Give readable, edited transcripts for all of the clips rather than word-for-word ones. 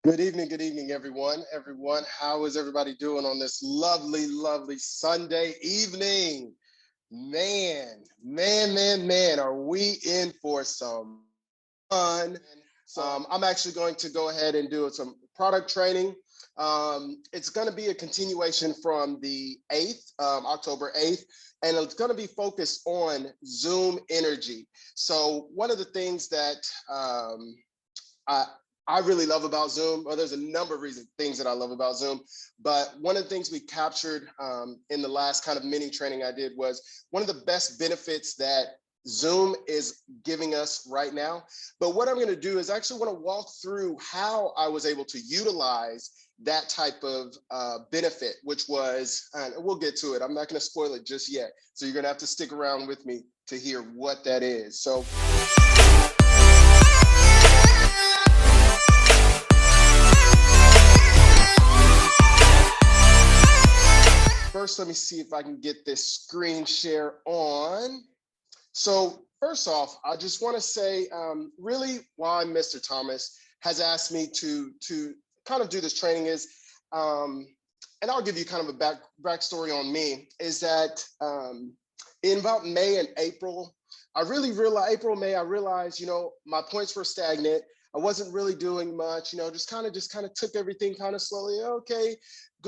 Good evening, everyone. Everyone, how is everybody doing on this lovely, lovely Sunday evening? Man, are we in for some fun? I'm actually going to go ahead and do some product training. It's going to be a continuation from the 8th, October 8th, and it's going to be focused on Zoom energy. So one of the things that I, I really love about Zoom. Well, there's a number of things that I love about Zoom, but one of the things we captured in the last kind of mini training I did was one of the best benefits that Zoom is giving us right now. But what I'm going to do is actually want to walk through how I was able to utilize that type of benefit, which was, and we'll get to it. I'm not going to spoil it just yet. So you're going to have to stick around with me to hear what that is. So first, let me see if I can get this screen share on. So first off, I just want to say really why Mr. Thomas has asked me to kind of do this training is, and I'll give you kind of a backstory on me, is that in about May and April, I really realized, May, I realized, my points were stagnant. I wasn't really doing much, just kind of took everything kind of slowly. Okay,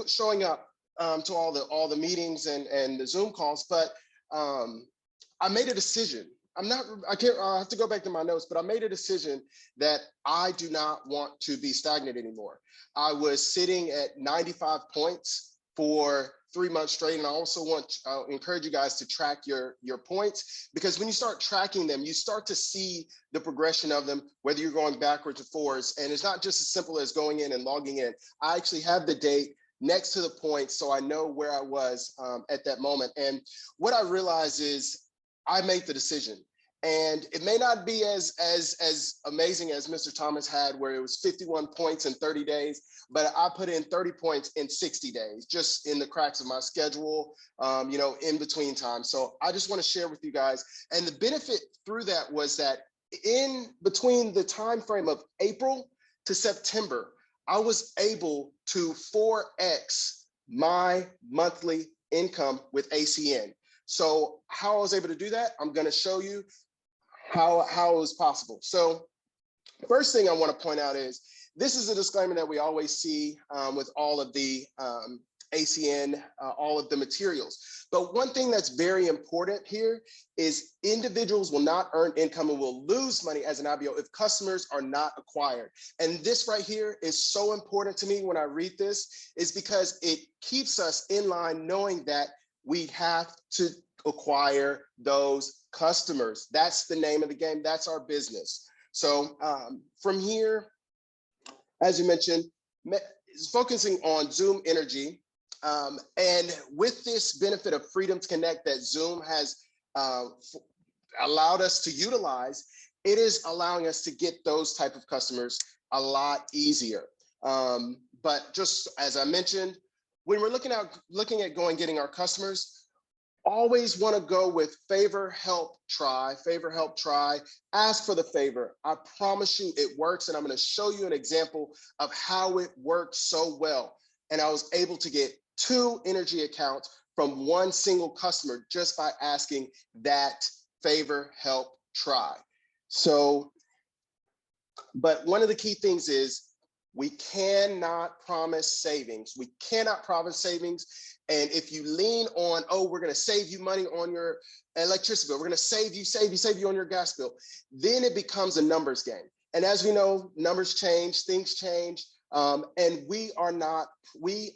showing up to all the meetings and the Zoom calls, but I made a decision. I have to go back to my notes, but I made a decision that I do not want to be stagnant anymore. I was sitting at 95 points for 3 months straight. And I also encourage you guys to track your points, because when you start tracking them, you start to see the progression of them, whether you're going backwards or forwards. And it's not just as simple as going in and logging in. I actually have the date next to the points, so I know where I was at that moment. And what I realized is I made the decision. And it may not be as amazing as Mr. Thomas had, where it was 51 points in 30 days, but I put in 30 points in 60 days, just in the cracks of my schedule, in between time. So I just want to share with you guys. And the benefit through that was that in between the time frame of April to September, I was able to 4x my monthly income with ACN. So how I was able to do that, I'm going to show you how it was possible. So first thing I want to point out is this is a disclaimer that we always see with all of the ACN, all of the materials. But one thing that's very important here is individuals will not earn income and will lose money as an IBO if customers are not acquired. And this right here is so important to me when I read this, is because it keeps us in line knowing that we have to acquire those customers. That's the name of the game. That's our business. So from here, as you mentioned, focusing on Zoom energy, and with this benefit of freedom to connect that Zoom has allowed us to utilize, it is allowing us to get those type of customers a lot easier. But just as I mentioned, when we're looking at getting our customers, always want to go with favor, help, try, ask for the favor. I promise you it works. And I'm going to show you an example of how it worked so well. And I was able to get 2 energy accounts from one single customer just by asking that favor, help, try. So, but one of the key things is we cannot promise savings. We cannot promise savings. And if you lean on, oh, we're going to save you money on your electricity bill, we're going to save you on your gas bill, then it becomes a numbers game. And as we know, numbers change, things change. And we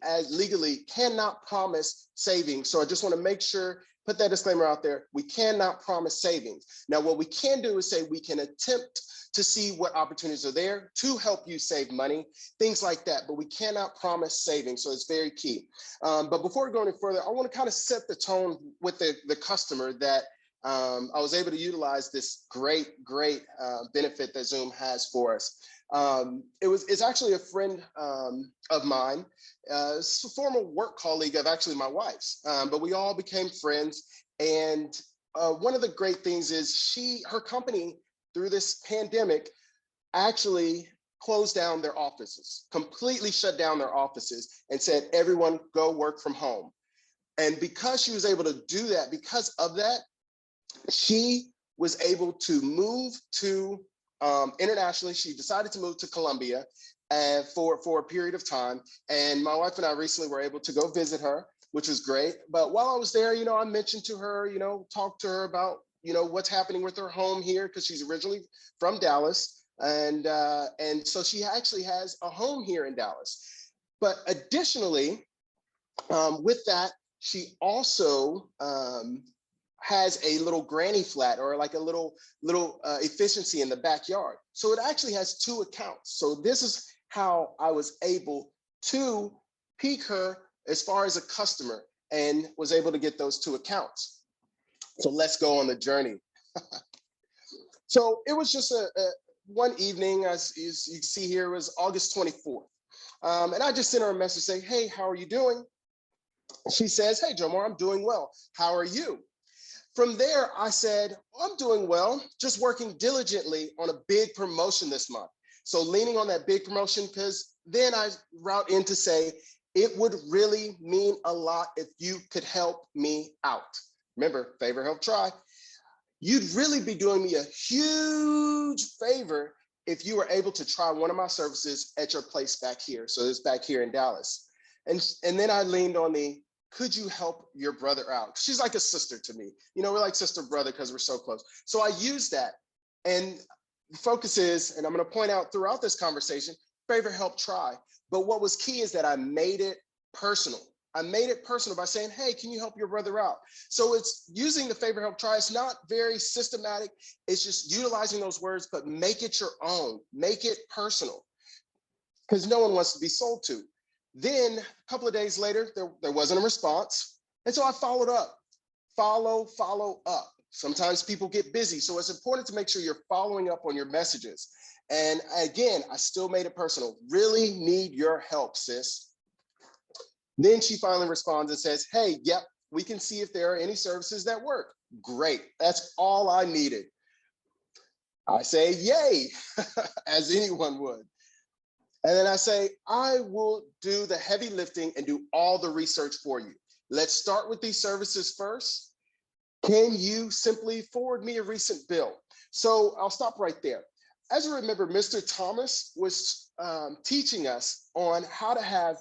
as legally cannot promise savings. So I just want to make sure, put that disclaimer out there. We cannot promise savings. Now, what we can do is say we can attempt to see what opportunities are there to help you save money, things like that, but we cannot promise savings, so it's very key. But before we go any further, I want to kind of set the tone with the customer that I was able to utilize this great benefit that Zoom has for us. It's actually a friend of mine, a former work colleague of actually my wife's, but we all became friends. And one of the great things is her company, through this pandemic, actually closed down their offices, completely shut down their offices and said, everyone go work from home. And because she was able to do that, because of that, she was able to move to internationally. She decided to move to Colombia for a period of time. And my wife and I recently were able to go visit her, which was great. But while I was there, I mentioned to her, talked to her about, what's happening with her home here, because she's originally from Dallas. And so she actually has a home here in Dallas. But additionally, with that, she also has a little granny flat, or like a little efficiency in the backyard. So it actually has 2 accounts. So this is how I was able to pique her as far as a customer, and was able to get those 2 accounts. So let's go on the journey. So it was just one evening, as you see here, it was August 24th. And I just sent her a message saying, hey, how are you doing? She says, hey, Jomar, I'm doing well. How are you? From there, I said, I'm doing well, just working diligently on a big promotion this month. So leaning on that big promotion, because then I route in to say, it would really mean a lot if you could help me out. Remember, favor, help, try. You'd really be doing me a huge favor if you were able to try one of my services at your place back here. So it's back here in Dallas. And then I leaned on could you help your brother out? She's like a sister to me. We're like sister, brother, because we're so close. So I used that. And the focus is, and I'm going to point out throughout this conversation, favor, help, try. But what was key is that I made it personal. I made it personal by saying, hey, can you help your brother out? So it's using the favor, help, try. It's not very systematic. It's just utilizing those words, but make it your own. Make it personal, because no one wants to be sold to. Then a couple of days later, there wasn't a response. And so I followed up. Follow up. Sometimes people get busy. So it's important to make sure you're following up on your messages. And again, I still made it personal. Really need your help, sis. Then she finally responds and says, hey, yep, we can see if there are any services that work. Great. That's all I needed. I say, yay, as anyone would. And then I say, I will do the heavy lifting and do all the research for you. Let's start with these services first. Can you simply forward me a recent bill? So I'll stop right there. As you remember, Mr. Thomas was teaching us on how to have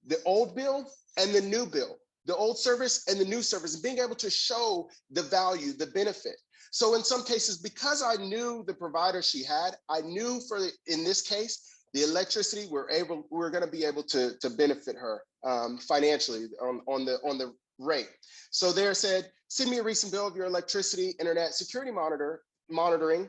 the old bill and the new bill, the old service and the new service, and being able to show the value, the benefit. So in some cases, because I knew the provider she had, I knew in this case, the electricity, we're going to be able to benefit her financially on the rate. So there said, send me a recent bill of your electricity, internet, security monitoring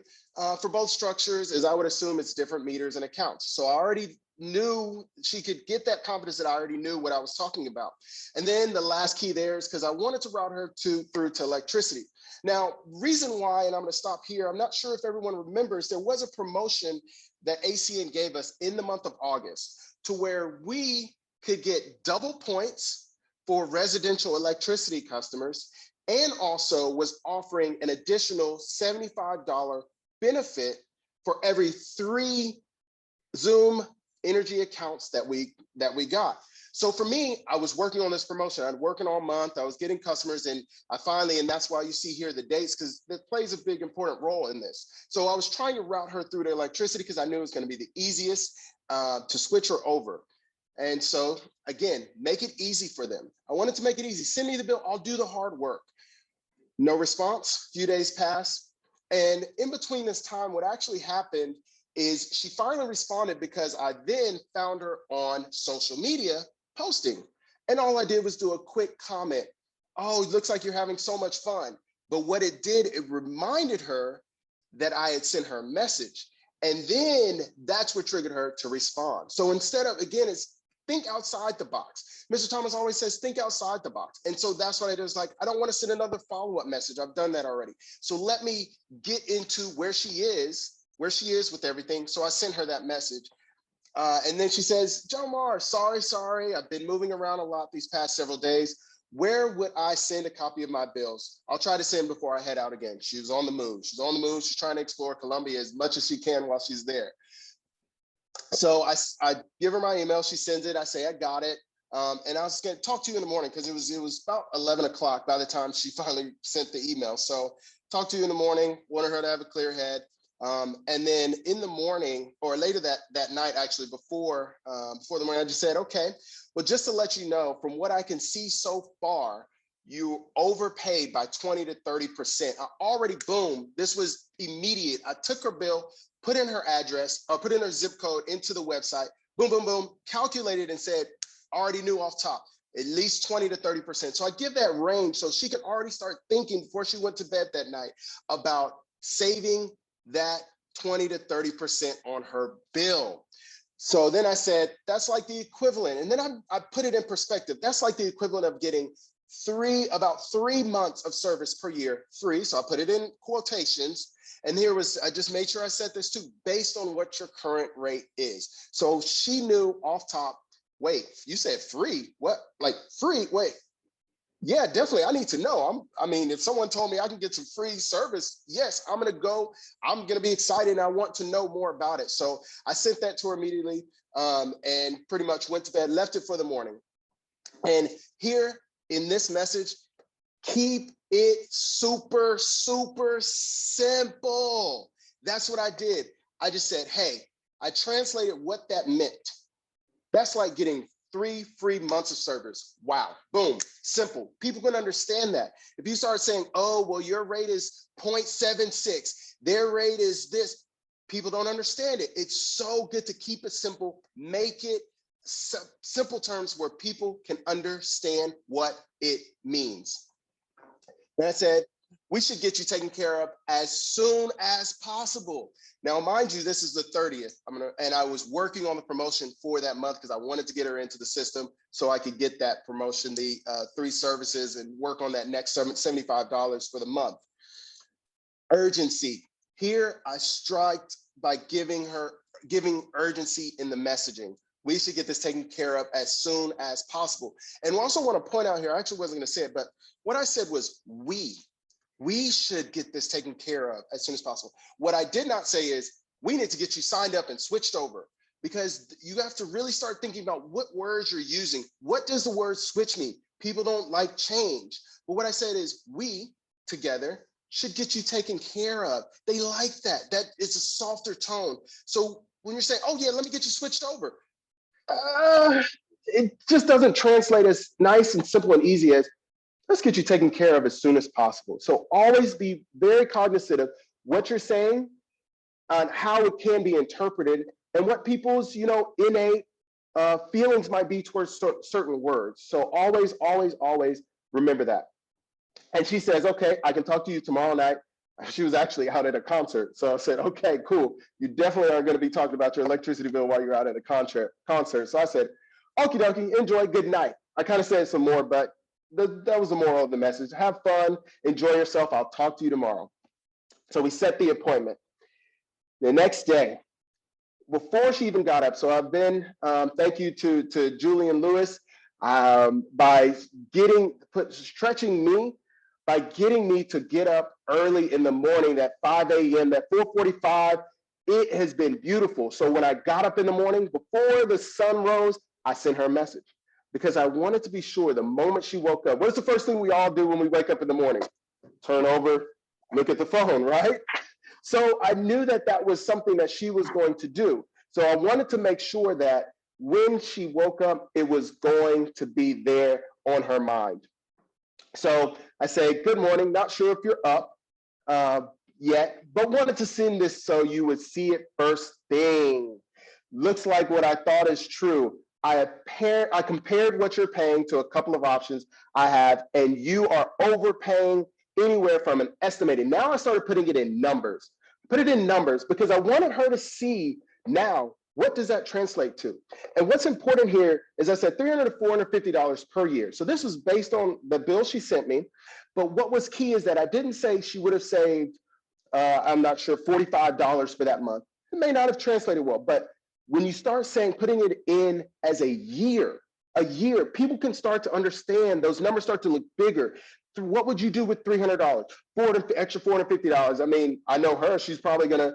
for both structures, as I would assume it's different meters and accounts. So I already knew she could get that confidence that I already knew what I was talking about. And then the last key there is because I wanted to route her through to electricity. Now, reason why, and I'm going to stop here, I'm not sure if everyone remembers, there was a promotion that ACN gave us in the month of August to where we could get double points for residential electricity customers, and also was offering an additional $75 benefit for every 3 Xoom energy accounts that we got. So for me, I was working on this promotion. I'd working all month. I was getting customers, and I finally, and that's why you see here the dates, because that plays a big important role in this. So I was trying to route her through to electricity because I knew it was going to be the easiest to switch her over. And so again, make it easy for them. I wanted to make it easy. Send me the bill. I'll do the hard work. No response. Few days pass. And in between this time, what actually happened is she finally responded, because I then found her on social media posting. And all I did was do a quick comment. Oh, it looks like you're having so much fun. But what it did, it reminded her that I had sent her a message. And then that's what triggered her to respond. So instead of, again, it's think outside the box. Mr. Thomas always says, think outside the box. And so that's what I did. It's like, I don't want to send another follow-up message. I've done that already. So let me get into where she is with everything. So I sent her that message. And then she says, Jomar, sorry. I've been moving around a lot these past several days. Where would I send a copy of my bills? I'll try to send before I head out again. She was on the move. She's trying to explore Colombia as much as she can while she's there. So I give her my email. She sends it. I say, I got it. And I was going to talk to you in the morning because it was about 11 o'clock by the time she finally sent the email. So talk to you in the morning, wanted her to have a clear head. And then in the morning or later that night, actually before the morning, I just said, okay, well, just to let you know, from what I can see so far, you overpaid by 20 to 30%. I already, boom, this was immediate. I took her bill, put in her address, or put in her zip code into the website, boom, boom, boom, calculated and said, already knew off top, at least 20 to 30%. So I give that range so she could already start thinking before she went to bed that night about saving that 20 to 30% on her bill. So then I said, that's like the equivalent. And then I put it in perspective. That's like the equivalent of getting about 3 months of service per year, free. So I put it in quotations. And I just made sure I said this too, based on what your current rate is. So she knew off top, wait, you said free? What? Like free? Wait. Yeah, definitely. I need to know. I mean, if someone told me I can get some free service, yes, I'm going to go. I'm going to be excited and I want to know more about it. So I sent that to her immediately and pretty much went to bed, left it for the morning. And here in this message, keep it super, super simple. That's what I did. I just said, hey, I translated what that meant. That's like getting 3 free months of service. Wow, boom, simple. People can understand that. If you start saying, oh, well, your rate is 0.76, their rate is this, people don't understand it. It's so good to keep it simple, make it simple terms where people can understand what it means. And I said, we should get you taken care of as soon as possible. Now, mind you, this is the 30th. And I was working on the promotion for that month because I wanted to get her into the system so I could get that promotion, the 3 services, and work on that next $75 for the month. Urgency. Here, I striked by giving urgency in the messaging. We should get this taken care of as soon as possible. And I also want to point out here, I actually wasn't going to say it, but what I said was we should get this taken care of as soon as possible. What I did not say is we need to get you signed up and switched over, because you have to really start thinking about what words you're using. What does the word switch mean? People don't like change. But what I said is we together should get you taken care of. They like that. That is a softer tone. So when you're saying, oh yeah, let me get you switched over, it just doesn't translate as nice and simple and easy as let's get you taken care of as soon as possible. So always be very cognizant of what you're saying and how it can be interpreted and what people's, innate feelings might be towards certain words. So always, always, always remember that. And she says, okay, I can talk to you tomorrow night. She was actually out at a concert. So I said, okay, cool. You definitely are going to be talking about your electricity bill while you're out at a concert. So I said, okie dokie, enjoy, good night. I kind of said some more, but that was the moral of the message. Have fun, enjoy yourself. I'll talk to you tomorrow. So we set the appointment. The next day, before she even got up, so I've been, thank you to Julian Lewis, by stretching me, by getting me to get up early in the morning at 5 a.m., at 4:45, it has been beautiful. So when I got up in the morning, before the sun rose, I sent her a message because I wanted to be sure the moment she woke up. What's the first thing we all do when we wake up in the morning? Turn over, look at the phone, right? So I knew that was something that she was going to do. So I wanted to make sure that when she woke up, it was going to be there on her mind. So I say, good morning, not sure if you're up yet, but wanted to send this so you would see it first thing. Looks like what I thought is true. I compared what you're paying to a couple of options I have, and you are overpaying anywhere from an estimated. Now I started putting it in numbers. Put it in numbers because I wanted her to see now, what does that translate to? And what's important here is I said $300 to $450 per year. So this was based on the bill she sent me. But what was key is that I didn't say she would have saved, I'm not sure, $45 for that month. It may not have translated well, but when you start saying, putting it in as a year, people can start to understand, those numbers start to look bigger. What would you do with $300? Extra $450. I mean, I know her, she's probably gonna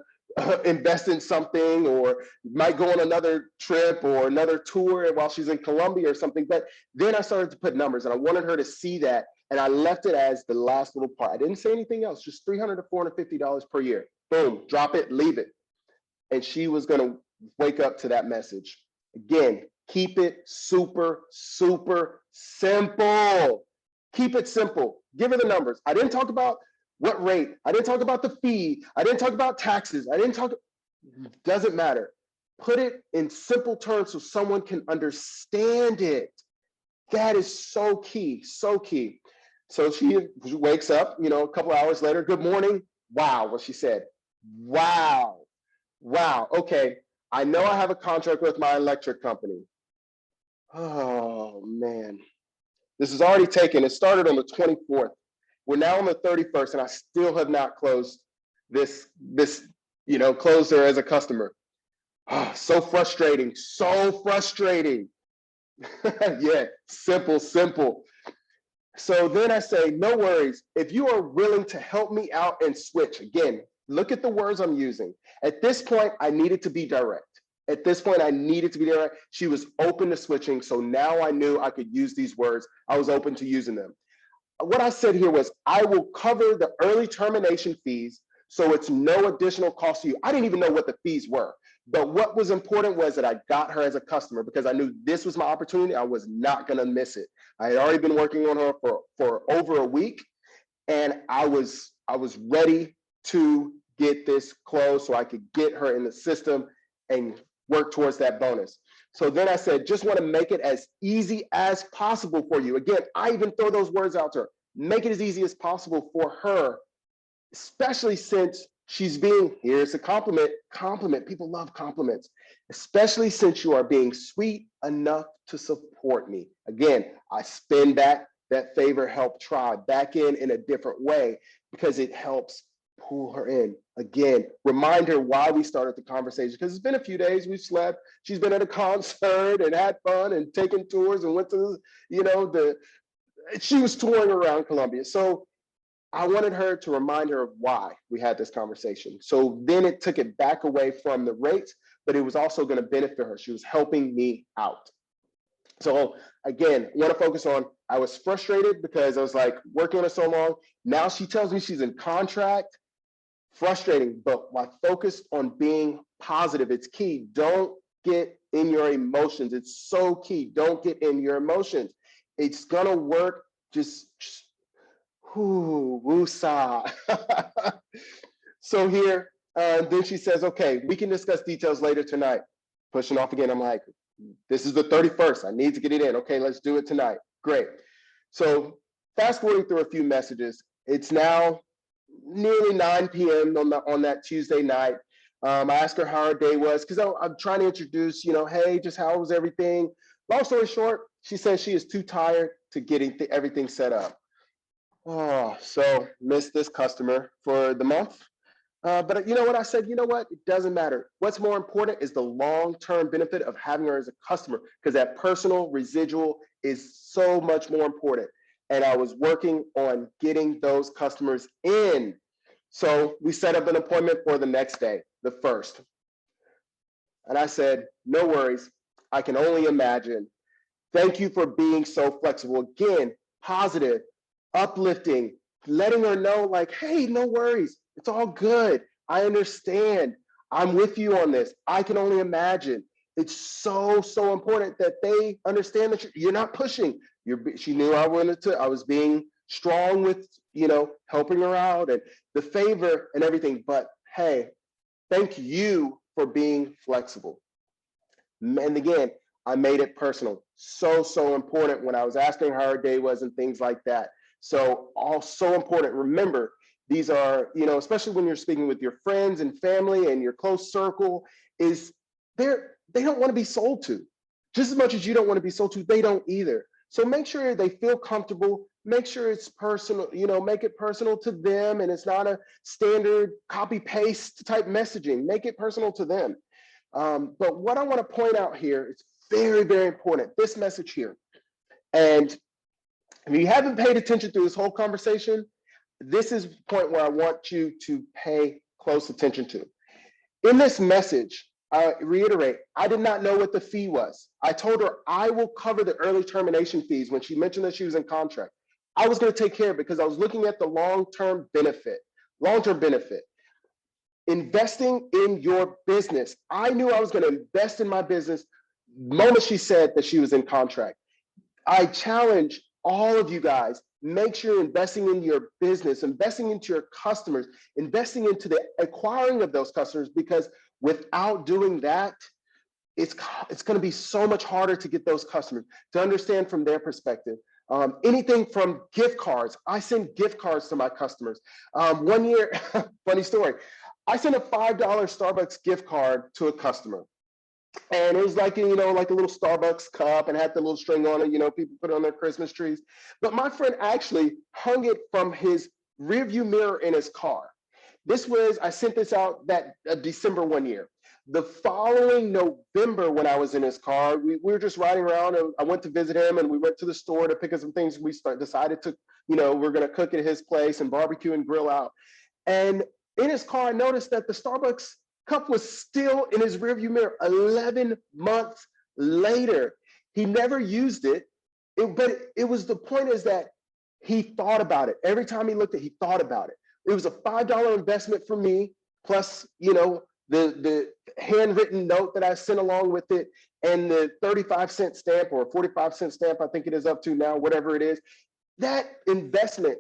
invest in something, or might go on another trip or another tour while she's in Colombia or something. But then I started to put numbers, and I wanted her to see that, and I left it as the last little part. I didn't say anything else, just $300 to $450 per year. Boom, drop it, leave it. And she was going to wake up to that message. Again, keep it super, super simple. Keep it simple. Give her the numbers. I didn't talk about what rate. I didn't talk about the fee. I didn't talk about taxes. I didn't talk, doesn't matter. Put it in simple terms so someone can understand it. That is so key, so key. So she wakes up, a couple hours later, good morning. Wow, what she said. Wow. Wow, okay. I know I have a contract with my electric company. Oh man, this is already taken. It started on the 24th. We're now on the 31st, and I still have not closed this, closed her as a customer. Oh, so frustrating, so frustrating. Yeah, simple, simple. So then I say, no worries. If you are willing to help me out and switch, again, look at the words I'm using. At this point, I needed to be direct. At this point, I needed to be direct. She was open to switching, so now I knew I could use these words. I was open to using them. What I said here was, I will cover the early termination fees, so it's no additional cost to you. I didn't even know what the fees were. But what was important was that I got her as a customer, because I knew this was my opportunity. I was not going to miss it. I had already been working on her for over a week, and I was ready to get this closed so I could get her in the system and work towards that bonus. So then I said, just want to make it as easy as possible for you. Again, I even throw those words out to her. Make it as easy as possible for her, especially since she's being, here's a compliment, people love compliments, especially since you are being sweet enough to support me. Again, I spin back that favor help try back in a different way, because it helps pull her in. Again, remind her why we started the conversation, because it's been a few days, we've slept, she's been at a concert and had fun and taken tours and went to, she was touring around Colombia. So I wanted her to remind her of why we had this conversation. So then it took it back away from the rates, but it was also going to benefit her. She was helping me out. So again, I want to focus on, I was frustrated because I was like working on it so long. Now she tells me she's in contract. Frustrating, but I focused on being positive. It's key. Don't get in your emotions. It's so key. Don't get in your emotions. It's gonna work. Just woo-sa. So here, then she says, okay, we can discuss details later tonight. Pushing off again. I'm like, this is the 31st. I need to get it in. Okay, let's do it tonight. Great. So fast forwarding through a few messages, it's now nearly 9 p.m. on that Tuesday night. I asked her how her day was, because I'm trying to introduce, hey, just how was everything? Long story short, she says she is too tired to get everything set up. Oh, so missed this customer for the month. But you know what I said? You know what? It doesn't matter. What's more important is the long-term benefit of having her as a customer, because that personal residual is so much more important. And I was working on getting those customers in. So we set up an appointment for the next day, the 1st. And I said, no worries. I can only imagine. Thank you for being so flexible. Again, positive, uplifting, letting her know like, hey, no worries. It's all good. I understand. I'm with you on this. I can only imagine. It's so, so important that they understand that you're not pushing. She knew I was being strong with, helping her out and the favor and everything. But hey, thank you for being flexible. And again, I made it personal. So, so important when I was asking how her day was and things like that. So all so important. Remember, these are, especially when you're speaking with your friends and family and your close circle, is they don't want to be sold to. Just as much as you don't want to be sold to, they don't either. So make sure they feel comfortable. Make sure it's personal, make it personal to them, and it's not a standard copy paste type messaging. Make it personal to them. But what I want to point out here, it's very, very important, this message here. And if you haven't paid attention through this whole conversation, this is the point where I want you to pay close attention to. In this message, I reiterate, I did not know what the fee was. I told her I will cover the early termination fees when she mentioned that she was in contract. I was going to take care of it because I was looking at the long-term benefit. Long-term benefit. Investing in your business. I knew I was going to invest in my business the moment she said that she was in contract. I challenge all of you guys, make sure you're investing in your business, investing into your customers, investing into the acquiring of those customers, because without doing that, it's going to be so much harder to get those customers, to understand from their perspective. Anything from gift cards. I send gift cards to my customers. One year, funny story, I sent a $5 Starbucks gift card to a customer. And it was like, you know, like a little Starbucks cup and had the little string on it, you know, people put it on their Christmas trees. But my friend actually hung it from his rearview mirror in his car. This was, I sent this out that December one year. The following November, when I was in his car, we were just riding around, and I went to visit him, and we went to the store to pick up some things. We decided to, you know, we're going to cook at his place and barbecue and grill out. And in his car, I noticed that the Starbucks cup was still in his rearview mirror 11 months later. He never used it, but it was, the point is that he thought about it. Every time he looked at it, he thought about it. It was a $5 investment for me, plus, you know, the handwritten note that I sent along with it, and the 35-cent stamp or 45-cent stamp, I think it is up to now, whatever it is. That investment,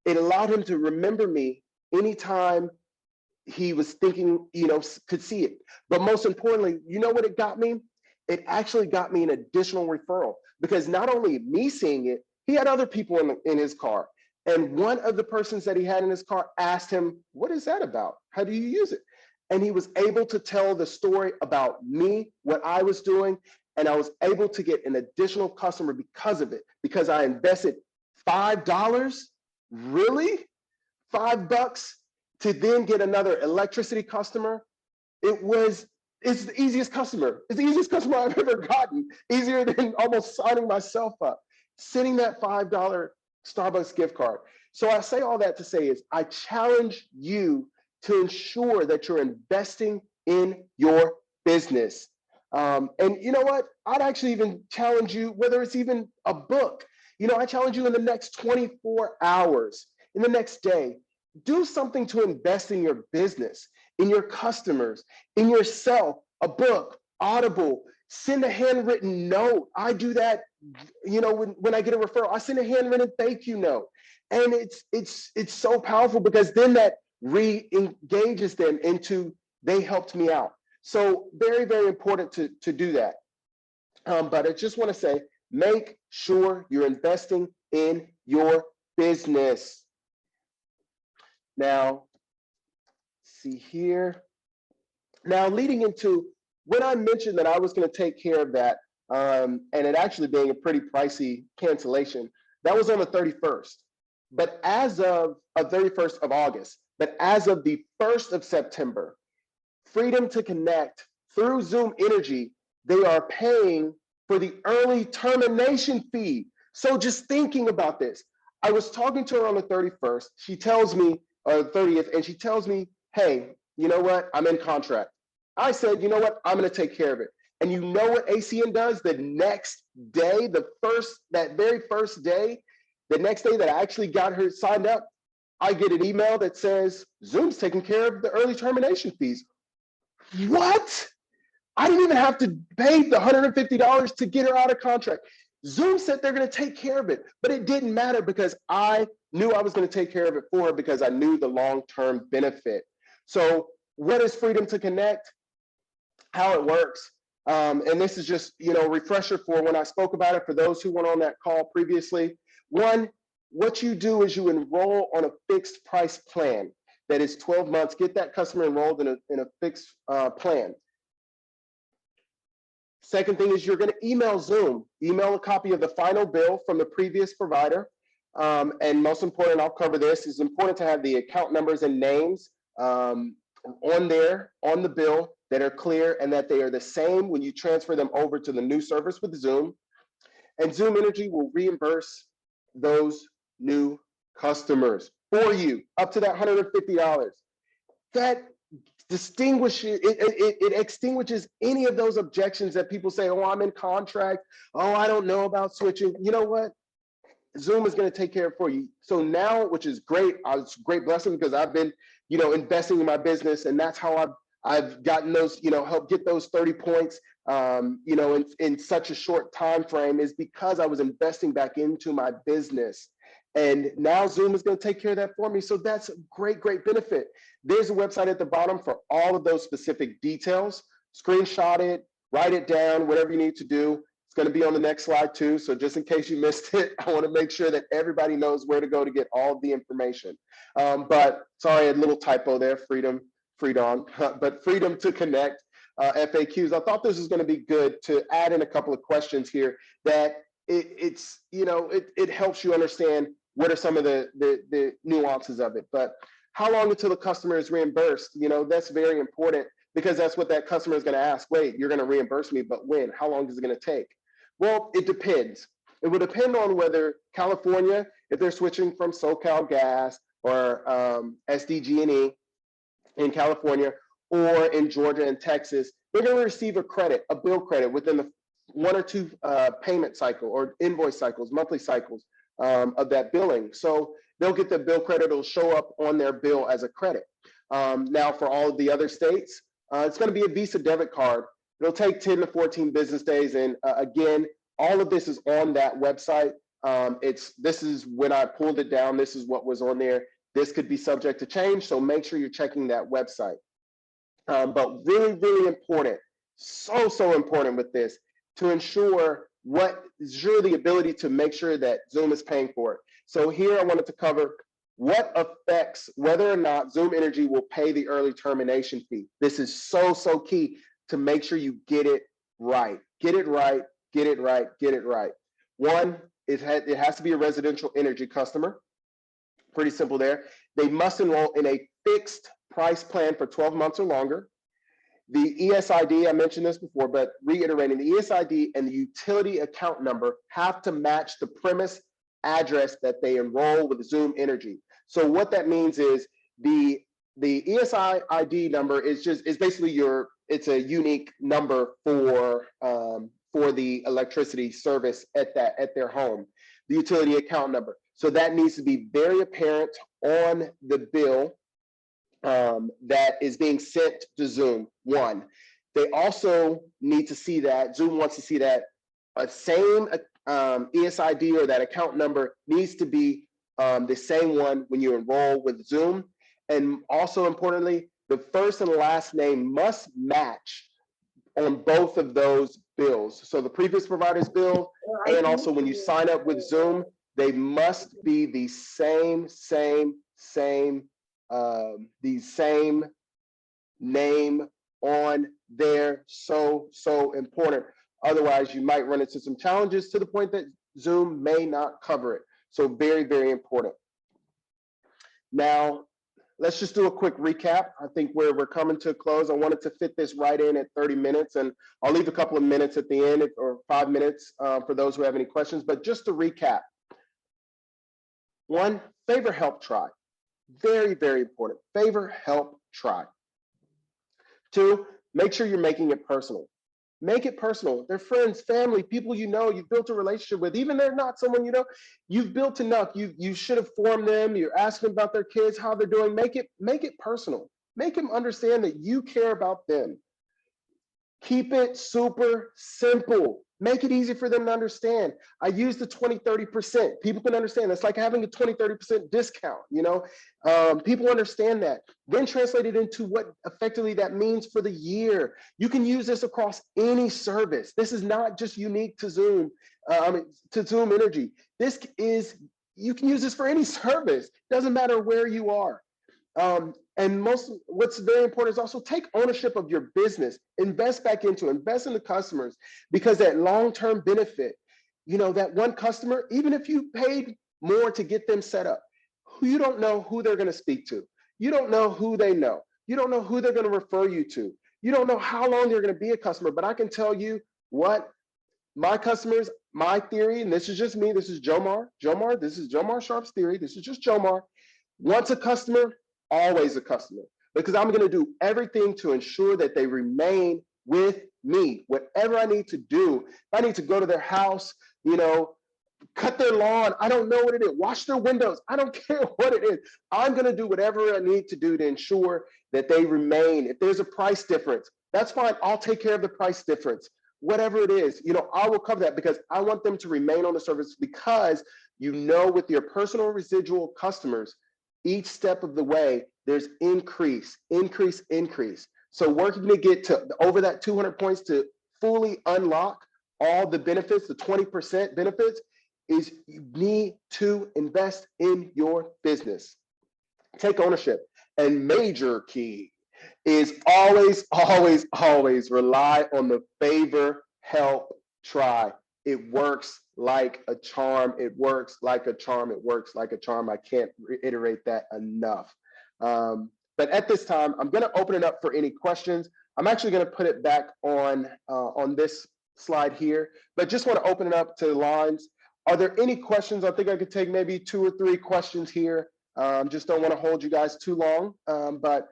it allowed him to remember me anytime he was thinking, you know, could see it. But most importantly, you know what it got me? It actually got me an additional referral, because not only me seeing it, he had other people in his car. And one of the persons that he had in his car asked him, what is that about? How do you use it? And he was able to tell the story about me, what I was doing, and I was able to get an additional customer because of it, because I invested $5, really? $5 to then get another electricity customer. It's the easiest customer. It's the easiest customer I've ever gotten, easier than almost signing myself up, sending that $5 Starbucks gift card. So I say all that to say is, I challenge you to ensure that you're investing in your business. And you know what? I'd actually even challenge you, whether it's even a book. You know, I challenge you in the next 24 hours, in the next day, do something to invest in your business, in your customers, in yourself, a book, Audible, send a handwritten note. I do that, you know, when I get a referral, I send a handwritten thank you note. And it's so powerful, because then that re-engages them into, they helped me out. So very, very important to do that. But I just want to say, make sure you're investing in your business. Now, see here. Now, leading into when I mentioned that I was going to take care of that, and it actually being a pretty pricey cancellation, that was on the 31st. But as of 31st of August, but as of the 1st of September, Freedom to Connect through Xoom Energy, they are paying for the early termination fee. So just thinking about this, I was talking to her on the 31st. She tells me, 30th, and she tells me, hey, you know what? I'm in contract. I said, you know what? I'm going to take care of it. And you know what ACN does the next day, that very first day, the next day that I actually got her signed up, I get an email that says, Xoom's taking care of the early termination fees. What? I didn't even have to pay the $150 to get her out of contract. Xoom said they're going to take care of it, but it didn't matter, because I knew I was going to take care of it for her, because I knew the long-term benefit. So what is Freedom to Connect? How it works. And this is just, you know, a refresher for when I spoke about it, for those who went on that call previously. One, what you do is you enroll on a fixed price plan that is 12 months. Get that customer enrolled in a fixed plan. Second thing is you're going to email Xoom, email a copy of the final bill from the previous provider. And most important, I'll cover this, it's important to have the account numbers and names on there, on the bill, that are clear and that they are the same when you transfer them over to the new service with Xoom. And Xoom Energy will reimburse those new customers for you up to that $150. That it extinguishes any of those objections that people say, oh, I'm in contract. Oh, I don't know about switching. You know what? Xoom is going to take care of it for you. So now, which is great, it's a great blessing because I've been, investing in my business, and that's how I've gotten those, help get those 30 points, in such a short time frame, is because I was investing back into my business. And now Xoom is going to take care of that for me. So that's a great, great benefit. There's a website at the bottom for all of those specific details. Screenshot it, write it down, whatever you need to do. It's going to be on the next slide too. So just in case you missed it, I want to make sure that everybody knows where to go to get all of the information. But sorry, a little typo there, freedom to connect, FAQs. I thought this was going to be good to add in a couple of questions here that it helps you understand what are some of the nuances of it. But how long until the customer is reimbursed? That's very important, because that's what that customer is going to ask. Wait, you're going to reimburse me, but when? How long is it going to take? Well, it depends. It will depend on whether California, if they're switching from SoCal Gas or SDG&E in California, or in Georgia and Texas, they're going to receive a credit, a bill credit, within the 1 or 2 payment cycle or invoice cycles, monthly cycles of that billing. So they'll get the bill credit. It'll show up on their bill as a credit. Now, for all of the other states, it's going to be a Visa debit card. It'll take 10 to 14 business days. And again, all of this is on that website. This is when I pulled it down. This is what was on there. This could be subject to change. So make sure you're checking that website. But really, really important, so important with this, to ensure the ability to make sure that Xoom is paying for it. So here I wanted to cover what affects whether or not Xoom Energy will pay the early termination fee. This is so key to make sure you get it right. Get it right, get it right, get it right. One, it has to be a residential energy customer. Pretty simple there. They must enroll in a fixed price plan for 12 months or longer. The ESID, I mentioned this before, but reiterating, the ESID and the utility account number have to match the premise address that they enroll with Xoom Energy. So what that means is the ESID number is basically it's a unique number for the electricity service at their home, the utility account number. So that needs to be very apparent on the bill that is being sent to Xoom. One, they also need to see that Xoom wants to see that same ESID or that account number needs to be the same one when you enroll with Xoom. And also importantly, the first and last name must match on both of those bills. So the previous provider's bill, and also when you sign up with Xoom, they must be the same name on there. So important. Otherwise, you might run into some challenges to the point that Xoom may not cover it. So very, very important. Now, let's just do a quick recap. I think we're coming to a close. I wanted to fit this right in at 30 minutes, and I'll leave a couple of minutes at the end, or 5 minutes for those who have any questions. But just to recap, one, favor, help, try. Very, very important. Favor, help, try. Two, make sure you're making it personal. Make it personal. They're friends, family, people you know, you've built a relationship with. Even they're not someone you know, you've built enough. You should have formed them. You're asking about their kids, how they're doing. Make it personal. Make them understand that you care about them. Keep it super simple. Make it easy for them to understand. I use the 20-30%. People can understand. It's like having a 20-30% discount, people understand that. Then translate it into what effectively that means for the year. You can use this across any service. This is not just unique to Xoom, to Xoom Energy. You can use this for any service. Doesn't matter where you are. And what's very important is also take ownership of your business, invest in the customers, because that long-term benefit, that one customer, even if you paid more to get them set up, you don't know who they're going to speak to. You don't know who they know. You don't know who they're going to refer you to. You don't know how long they're going to be a customer, but I can tell you what my customers, my theory, and this is just me, this is Jomar, this is Jomar Sharp's theory, this is just Jomar. Once a customer, always a customer. because I'm going to do everything to ensure that they remain with me. Whatever I need to do, if I need to go to their house, cut their lawn, I don't know what it is, wash their windows, I don't care what it is. I'm going to do whatever I need to do to ensure that they remain. If there's a price difference, that's fine. I'll take care of the price difference. Whatever it is, I will cover that because I want them to remain on the service, because with your personal residual customers, each step of the way, there's increase. So working to get to over that 200 points to fully unlock all the benefits, the 20% benefits, is you need to invest in your business. Take ownership. And major key is always, always, always rely on the favor, help, try. It works like a charm. It works like a charm. It works like a charm. I can't reiterate that enough. But at this time, I'm going to open it up for any questions. I'm actually going to put it back on this slide here, but just want to open it up to the lines. Are there any questions? I think I could take maybe 2 or 3 questions here. Just don't want to hold you guys too long, but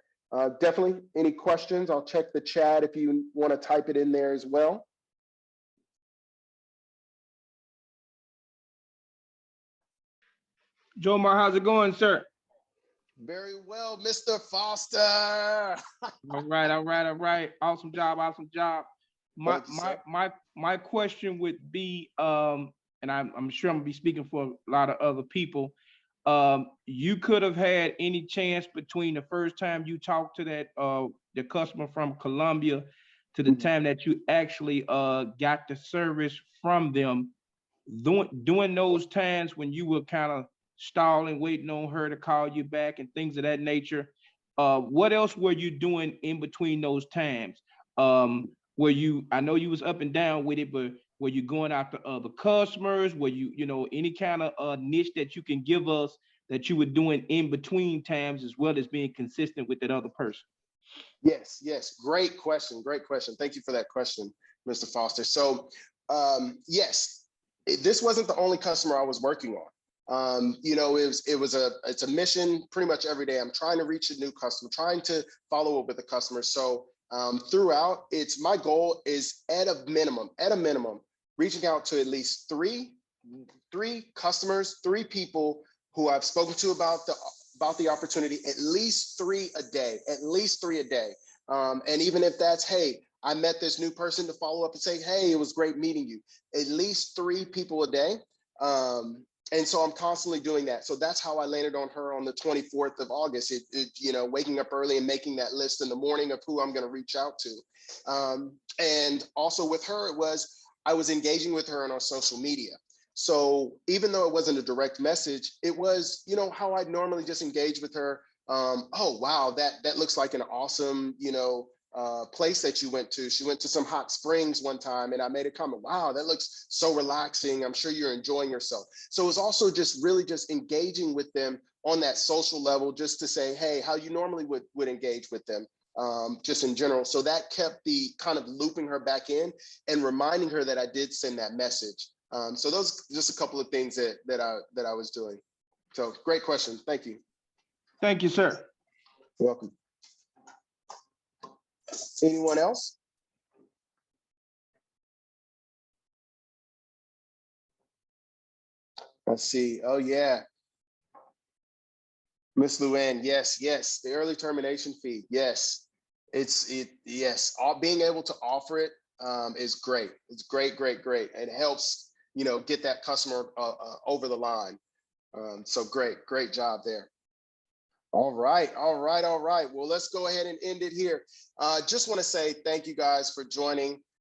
definitely any questions. I'll check the chat if you want to type it in there as well. Jomar, how's it going, sir? Very well, Mr. Foster. All right. Awesome job. My question would be, and I'm sure I'm gonna be speaking for a lot of other people. You could have had any chance between the first time you talked to that the customer from Colombia to the time that you actually got the service from them, during those times when you were kind of stalling, waiting on her to call you back and things of that nature. What else were you doing in between those times? I know you was up and down with it, but were you going after other customers? Were you, any kind of niche that you can give us that you were doing in between times, as well as being consistent with that other person? Yes. Great question. Thank you for that question, Mr. Foster. So, yes, this wasn't the only customer I was working on. It's a mission pretty much every day. I'm trying to reach a new customer, trying to follow up with the customer. So throughout, my goal is at a minimum, reaching out to at least three customers, 3 people who I've spoken to about the opportunity, at least 3 a day. And even if that's, hey, I met this new person, to follow up and say, hey, it was great meeting you. At least 3 people a day. And so I'm constantly doing that. So that's how I landed on her on the 24th of August. Waking up early and making that list in the morning of who I'm going to reach out to. And also with her, I was engaging with her on our social media. So even though it wasn't a direct message, it was, how I'd normally just engage with her. Oh, wow, that looks like an awesome, place that you went to. She went to some hot springs one time, and I made a comment, wow, that looks so relaxing. I'm sure you're enjoying yourself. So it was also just really just engaging with them on that social level, just to say, hey, how you normally would engage with them, just in general. So that kept the kind of looping her back in and reminding her that I did send that message. So those just a couple of things that I was doing. So great question. Thank you. Thank you, sir. You're welcome. Anyone else? Let's see. Oh yeah. Miss Luann, yes. The early termination fee. Yes. Yes. Being able to offer it is great. It's great. It helps, get that customer over the line. So great job there. All right. Well, let's go ahead and end it here. Just want to say thank you guys for joining.